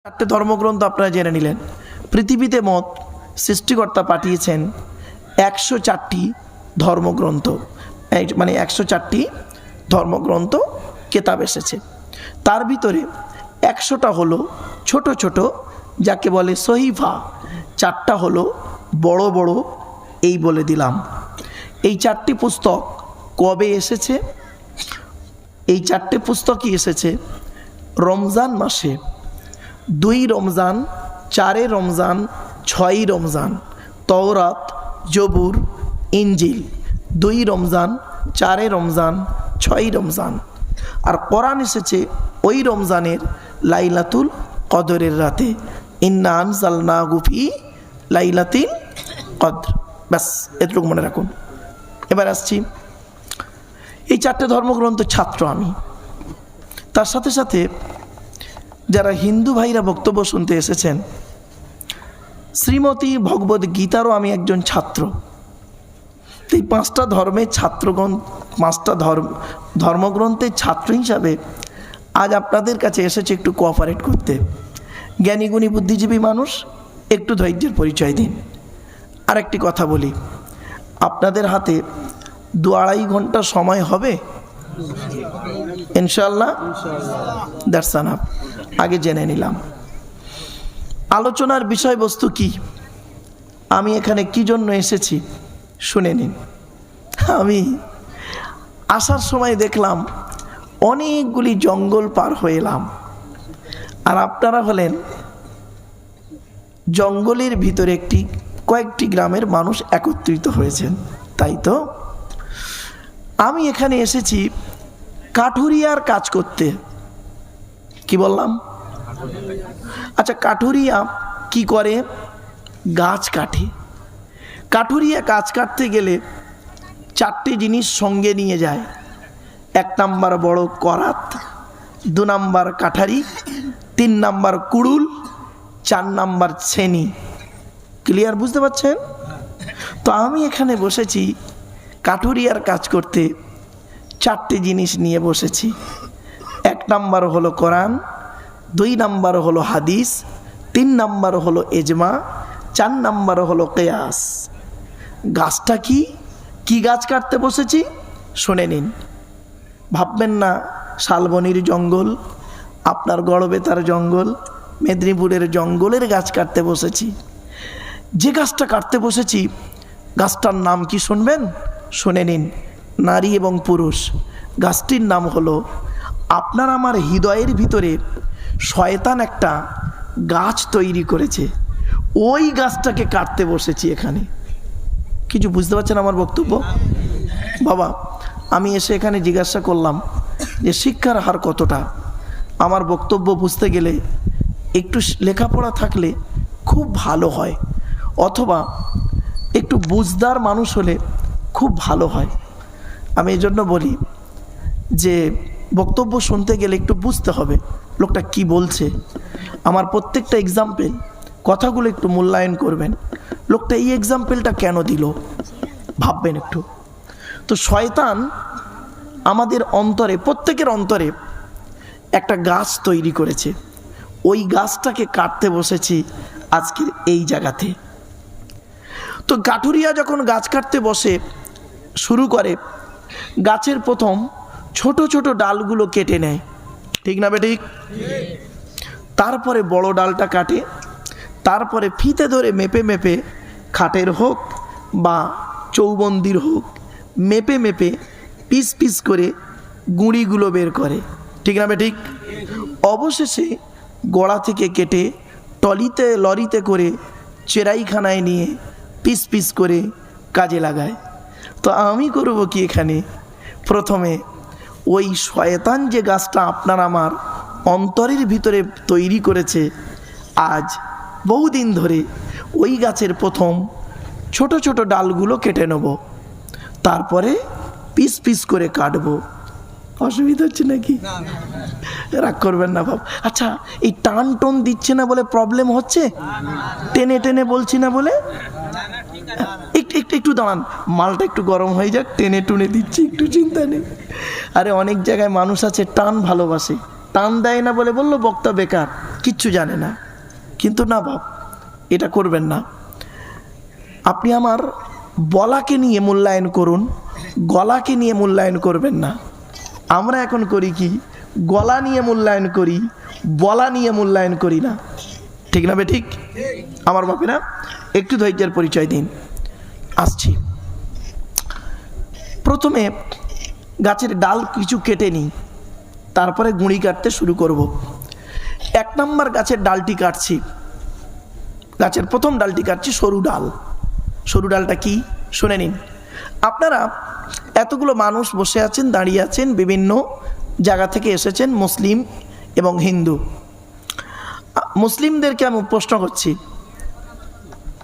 চারটে ধর্মগ্রন্থ আপনারা জেনে নিলেন। পৃথিবীতে মোট সৃষ্টিকর্তা পাঠিয়েছেন 104টি ধর্মগ্রন্থ, মানে 104টি ধর্মগ্রন্থ কেতাব এসেছে। তার ভিতরে 100টা হলো ছোট ছোট, যাকে বলে সহিফা, 4টা হলো বড় বড়। এই বলে দিলাম এই 4টি পুস্তক কবে এসেছে। এই 4টে পুস্তকই এসেছে রমজান মাসে, 2 রমজান, 4 রমজান, 6 রমজান। তওরাত, জবুর, ইনজিল 2 রমজান, 4 রমজান, 6 রমজান। আর কোরআন এসেছে ওই রমজানের লাইলাতুল কদরের রাতে, ইন্না আনজালনাহু ফি লাইলাতিল কদর। ব্যাস, এতটুকু মনে রাখুন। এবার আসছি, এই 4টে ধর্মগ্রন্থ ছাত্র আমি। তার সাথে সাথে যারা হিন্দু ভাইরা বক্তব্য শুনতে এসেছেন, শ্রীমতী ভগবদ গীতারও আমি একজন ছাত্র। এই 5টা ধর্মের ছাত্রগণ, 5টা ধর্মগ্রন্থের ছাত্র হিসাবে আজ আপনাদের কাছে এসেছে একটু কোঅপারেট করতে। জ্ঞানীগুণী বুদ্ধিজীবী মানুষ, একটু ধৈর্যের পরিচয় দিন। আরেকটি কথা বলি, আপনাদের হাতে 2-2.5 ঘন্টা সময় হবে ইনশাআল্লাহ? That's enough. আগে জেনে নিলাম আলোচনার বিষয়বস্তু কি, আমি এখানে কি জন্য এসেছি শুনে নিন। আমি আসার সময় দেখলাম অনেকগুলি জঙ্গল পার হয়ে এলাম, আর আপনারা হলেন জঙ্গলের ভিতরে কয়েকটি গ্রামের মানুষ একত্রিত হয়েছেন, তাই তো? আমি এখানে এসেছি কাঠুরিয়ার কাজ করতে। কি বললাম? আচ্ছা, কাঠুরিয়া কি করে? গাছ কাটে। কাঠুরিয়া গাছ কাটতে গেলে 4টে জিনিস সঙ্গে নিয়ে যায়। 1 নাম্বার বড় করাত, 2 নাম্বার কাঠারি, 3 নাম্বার কুড়ুল, 4 নাম্বার ছেনি। ক্লিয়ার? বুঝতে পারছেন তো? আমি এখানে বসেছি কাঠুরিয়ার কাজ করতে, 4টে জিনিস নিয়ে বসেছি। 1 নাম্বার হলো কোরআন, 2 নাম্বার হলো হাদিস, 3 নাম্বার হলো এজমা, 4 নাম্বার হলো কিয়াস। গাছটা কি গাছ কাটতে বসেছি শুনে নিন। ভাববেন না শালবনির জঙ্গল, আপনার গড়বেতার জঙ্গল, মেদিনীপুরের জঙ্গলের গাছ কাটতে বসেছি। যে গাছটা কাটতে বসেছি, গাছটার নাম কি শুনবেন? শুনে নিন, নারী এবং পুরুষ। গাছটির নাম হলো, আপনার আমার হৃদয়ের ভিতরে শয়তান একটা গাছ তৈরি করেছে, ওই গাছটাকে কাটতে বসেছি এখানে। কিছু বুঝতে পারছেন আমার বক্তব্য? বাবা, আমি এসে এখানে জিজ্ঞাসা করলাম যে শিক্ষার হার কতটা। আমার বক্তব্য বুঝতে গেলে একটু লেখাপড়া থাকলে খুব ভালো হয়, অথবা একটু বুঝদার মানুষ হলে খুব ভালো হয়। আমি এই জন্য বলি যে বক্তব্য শুনতে গেলে একটু বুঝতে হবে লোকটা কি বলছে। আমার প্রত্যেকটা এক্সাম্পল, কথাগুলো একটু মূল্যায়ন করবেন। লোকটা এই এক্সাম্পলটা কেন দিল ভাববেন একটু। তো শয়তান আমাদের অন্তরে, প্রত্যেকের অন্তরে একটা গাছ তৈরি করেছে, ওই গাছটাকে কাটতে বসেছি আজকের এই জায়গাতে। তো কাঠুরিয়া যখন গাছ কাটতে বসে শুরু করে, গাছের প্রথম ছোট ছোট ডালগুলো কেটে নেয়, ঠিক না বেঠিক? তারপরে বড় ডালটা কাটে, তারপরে ফিতে ধরে মেপে মেপে, খাটের হোক বা চৌবন্দির হোক, মেপে মেপে পিস পিস করে গুঁড়িগুলো বের করে, ঠিক না বেঠিক? অবশেষে গোড়া থেকে কেটে টলিতে লরিতে করে চেরাইখানায় নিয়ে পিস পিস করে কাজে লাগায়। তো আমি করব কি এখানে? প্রথমে ওই শয়তান যে গাছটা আপনার আমার অন্তরের ভিতরে তৈরি করেছে আজ বহুদিন ধরে, ওই গাছের প্রথম ছোট ছোট ডালগুলো কেটে নেব, তারপরে পিস পিস করে কাটবো। অসুবিধা হচ্ছে নাকি? রাগ করবেন না বাপ। আচ্ছা, এই টান টোন দিচ্ছে না বলে প্রবলেম হচ্ছে? টেনে টেনে বলছি না বলে? একটু দাঁড়ান, মালটা একটু গরম হয়ে যাক, টেনে টুনে দিচ্ছি, একটু চিন্তা নেই। আরে অনেক জায়গায় মানুষ আছে টান ভালোবাসে, টান দেয় না বলে বলল বক্তা বেকার, কিচ্ছু জানে না। কিন্তু না বাপ, এটা করবেন না। আপনি আমার বলাকে নিয়ে মূল্যায়ন করুন, গলাকে নিয়ে মূল্যায়ন করবেন না। আমরা এখন করি কি, গলা নিয়ে মূল্যায়ন করি, বলা নিয়ে মূল্যায়ন করি না। ঠিক না ঠিক? আমার বাপেরা একটু ধৈর্যের পরিচয় দিন। আসছি। প্রথমে গাছের ডাল কিছু কেটে নিই, তারপরে গুঁড়ি কাটতে শুরু করব। 1 নম্বর গাছের ডালটি কাটছি, গাছের প্রথম ডালটি কাটছি, সরু ডাল। সরু ডালটা কি শুনে নিন। আপনারা এতগুলো মানুষ বসে আছেন, দাঁড়িয়ে আছেন, বিভিন্ন জায়গা থেকে এসেছেন, মুসলিম এবং হিন্দু। মুসলিমদেরকে আমি প্রশ্ন করছি,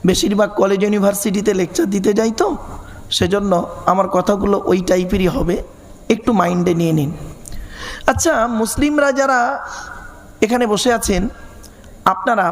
বেশিরভাগ কলেজ ইউনিভার্সিটিতে লেকচার দিতে যাই তো, সেজন্য আমার কথাগুলো ওই টাইপেরই হবে, একটু মাইন্ডে নিয়ে নিন। আচ্ছা, মুসলিমরা যারা এখানে বসে আছেন, আপনারা